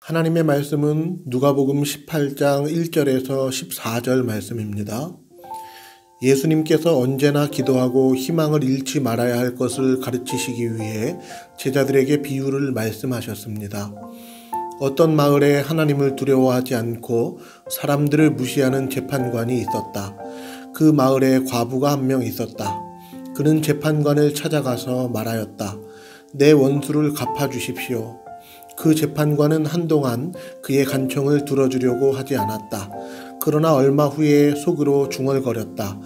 하나님의 말씀은 누가복음 18장 1절에서 14절 말씀입니다. 예수님께서 언제나 기도하고 희망을 잃지 말아야 할 것을 가르치시기 위해 제자들에게 비유를 말씀하셨습니다. 어떤 마을에 하나님을 두려워하지 않고 사람들을 무시하는 재판관이 있었다. 그 마을에 과부가 한 명 있었다. 그는 재판관을 찾아가서 말하였다. 내 원수를 갚아주십시오. 그 재판관은 한동안 그의 간청을 들어주려고 하지 않았다. 그러나 얼마 후에 속으로 중얼거렸다.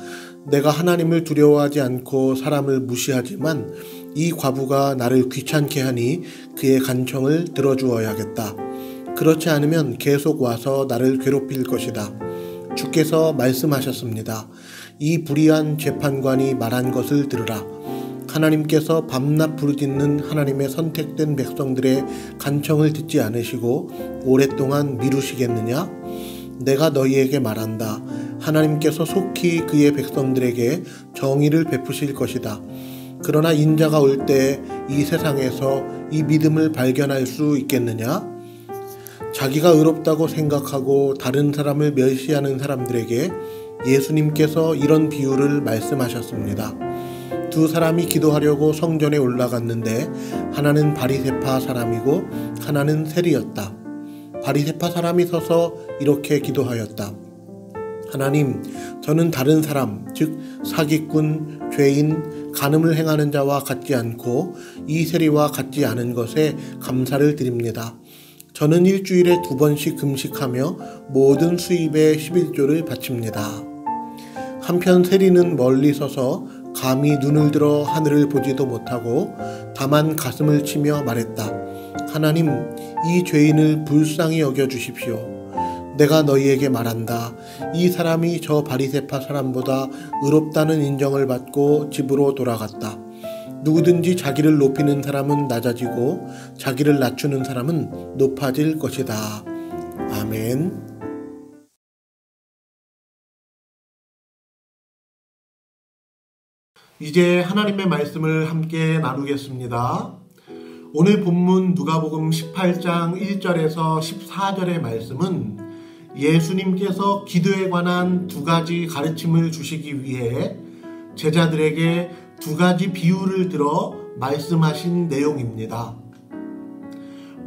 내가 하나님을 두려워하지 않고 사람을 무시하지만 이 과부가 나를 귀찮게 하니 그의 간청을 들어주어야겠다. 그렇지 않으면 계속 와서 나를 괴롭힐 것이다. 주께서 말씀하셨습니다. 이 불의한 재판관이 말한 것을 들으라. 하나님께서 밤낮 부르짖는 하나님의 선택된 백성들의 간청을 듣지 않으시고 오랫동안 미루시겠느냐? 내가 너희에게 말한다. 하나님께서 속히 그의 백성들에게 정의를 베푸실 것이다. 그러나 인자가 올 때 이 세상에서 이 믿음을 발견할 수 있겠느냐? 자기가 의롭다고 생각하고 다른 사람을 멸시하는 사람들에게 예수님께서 이런 비유를 말씀하셨습니다. 두 사람이 기도하려고 성전에 올라갔는데 하나는 바리새파 사람이고 하나는 세리였다. 바리새파 사람이 서서 이렇게 기도하였다. 하나님, 저는 다른 사람, 즉 사기꾼, 죄인, 간음을 행하는 자와 같지 않고 이 세리와 같지 않은 것에 감사를 드립니다. 저는 일주일에 2번씩 금식하며 모든 수입의 11조를 바칩니다. 한편 세리는 멀리 서서 감히 눈을 들어 하늘을 보지도 못하고 다만 가슴을 치며 말했다. 하나님, 이 죄인을 불쌍히 여겨주십시오. 내가 너희에게 말한다. 이 사람이 저 바리새파 사람보다 의롭다는 인정을 받고 집으로 돌아갔다. 누구든지 자기를 높이는 사람은 낮아지고 자기를 낮추는 사람은 높아질 것이다. 아멘. 이제 하나님의 말씀을 함께 나누겠습니다. 오늘 본문 누가복음 18장 1절에서 14절의 말씀은 예수님께서 기도에 관한 2가지 가르침을 주시기 위해 제자들에게 2가지 비유를 들어 말씀하신 내용입니다.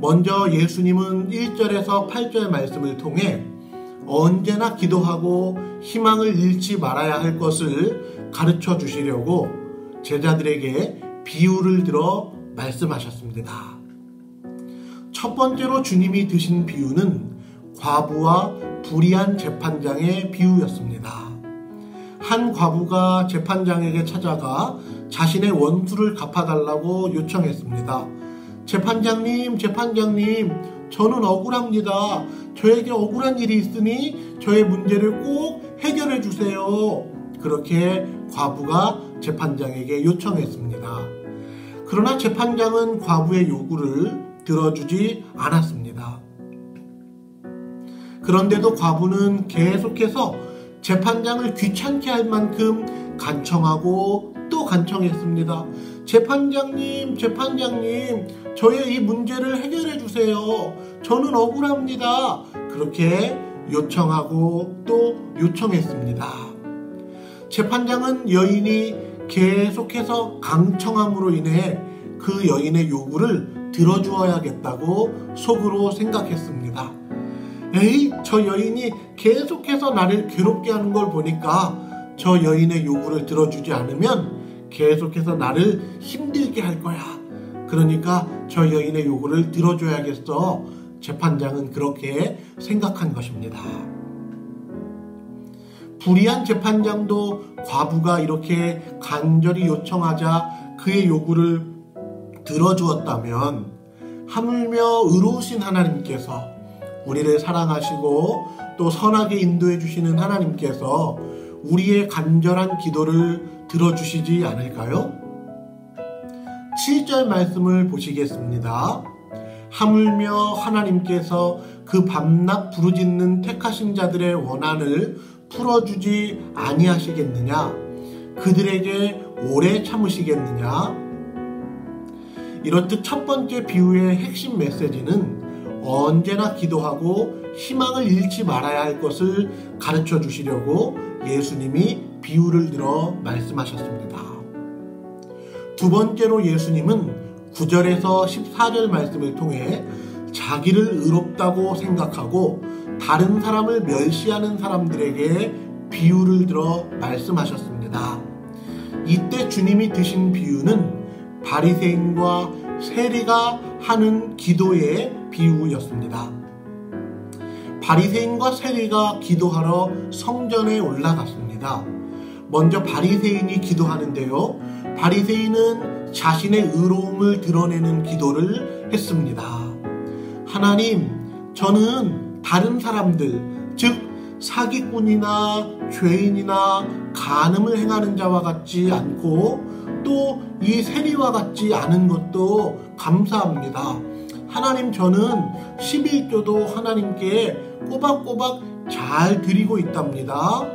먼저 예수님은 1절에서 8절 말씀을 통해 언제나 기도하고 희망을 잃지 말아야 할 것을 가르쳐 주시려고 제자들에게 비유를 들어 말씀하셨습니다. 첫 번째로 주님이 드신 비유는 과부와 불의한 재판장의 비유였습니다. 한 과부가 재판장에게 찾아가 자신의 원수를 갚아달라고 요청했습니다. 재판장님, 저는 억울합니다. 저에게 억울한 일이 있으니 저의 문제를 꼭 해결해 주세요. 그렇게 과부가 재판장에게 요청했습니다. 그러나 재판장은 과부의 요구를 들어주지 않았습니다. 그런데도 과부는 계속해서 재판장을 귀찮게 할 만큼 간청하고 또 간청했습니다. 재판장님, 저의 이 문제를 해결해 주세요. 저는 억울합니다. 그렇게 요청하고 또 요청했습니다. 재판장은 여인이 계속해서 강청함으로 인해 그 여인의 요구를 들어주어야겠다고 속으로 생각했습니다. 에이, 저 여인이 계속해서 나를 괴롭게 하는 걸 보니까 저 여인의 요구를 들어주지 않으면 계속해서 나를 힘들게 할 거야. 그러니까 저 여인의 요구를 들어줘야겠어. 재판장은 그렇게 생각한 것입니다. 불의한 재판장도 과부가 이렇게 간절히 요청하자 그의 요구를 들어주었다면 하물며 의로우신 하나님께서 우리를 사랑하시고 또 선하게 인도해 주시는 하나님께서 우리의 간절한 기도를 들어주시지 않을까요? 7절 말씀을 보시겠습니다. 하물며 하나님께서 그 밤낮 부르짖는 택하신 자들의 원한을 풀어주지 아니하시겠느냐? 그들에게 오래 참으시겠느냐? 이렇듯 첫 번째 비유의 핵심 메시지는 언제나 기도하고 희망을 잃지 말아야 할 것을 가르쳐 주시려고 예수님이 비유를 들어 말씀하셨습니다. 두 번째로 예수님은 9절에서 14절 말씀을 통해 자기를 의롭다고 생각하고 다른 사람을 멸시하는 사람들에게 비유를 들어 말씀하셨습니다. 이때 주님이 드신 비유는 바리새인과 세리가 하는 기도의 비유였습니다. 바리새인과 세리가 기도하러 성전에 올라갔습니다. 먼저 바리새인이 기도하는데요. 바리새인은 자신의 의로움을 드러내는 기도를 했습니다. 하나님, 저는 다른 사람들, 즉 사기꾼이나 죄인이나 간음을 행하는 자와 같지 않고 또 이 세리와 같지 않은 것도 감사합니다. 하나님, 저는 11조도 하나님께 꼬박꼬박 잘 드리고 있답니다.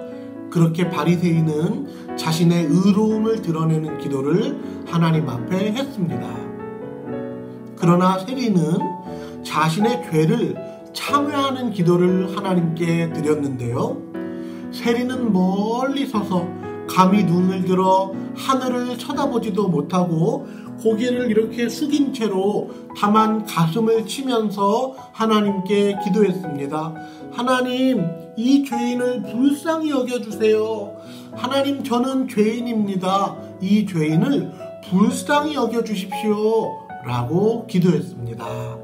그렇게 바리새인은 자신의 의로움을 드러내는 기도를 하나님 앞에 했습니다. 그러나 세리는 자신의 죄를 참회하는 기도를 하나님께 드렸는데요. 세리는 멀리 서서 감히 눈을 들어 하늘을 쳐다보지도 못하고 고개를 이렇게 숙인 채로 다만 가슴을 치면서 하나님께 기도했습니다. 하나님, 이 죄인을 불쌍히 여겨주세요. 하나님, 저는 죄인입니다. 이 죄인을 불쌍히 여겨주십시오. 라고 기도했습니다.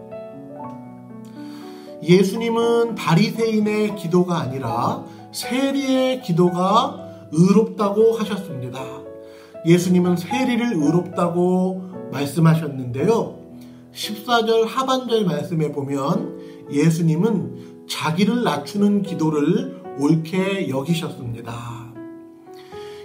예수님은 바리새인의 기도가 아니라 세리의 기도가 의롭다고 하셨습니다. 예수님은 세리를 의롭다고 말씀하셨는데요. 14절 하반절 말씀에 보면 예수님은 자기를 낮추는 기도를 옳게 여기셨습니다.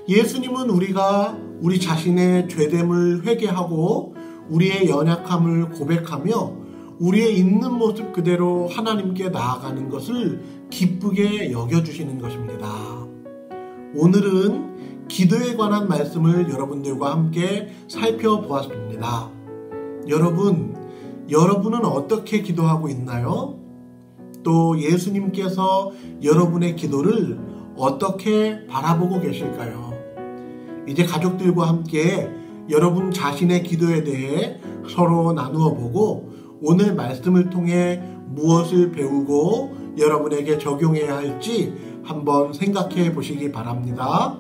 예수님은 우리가 우리 자신의 죄됨을 회개하고 우리의 연약함을 고백하며 우리의 있는 모습 그대로 하나님께 나아가는 것을 기쁘게 여겨주시는 것입니다. 오늘은 기도에 관한 말씀을 여러분들과 함께 살펴보았습니다. 여러분은 어떻게 기도하고 있나요? 또 예수님께서 여러분의 기도를 어떻게 바라보고 계실까요? 이제 가족들과 함께 여러분 자신의 기도에 대해 서로 나누어 보고 오늘 말씀을 통해 무엇을 배우고 여러분에게 적용해야 할지 한번 생각해 보시기 바랍니다.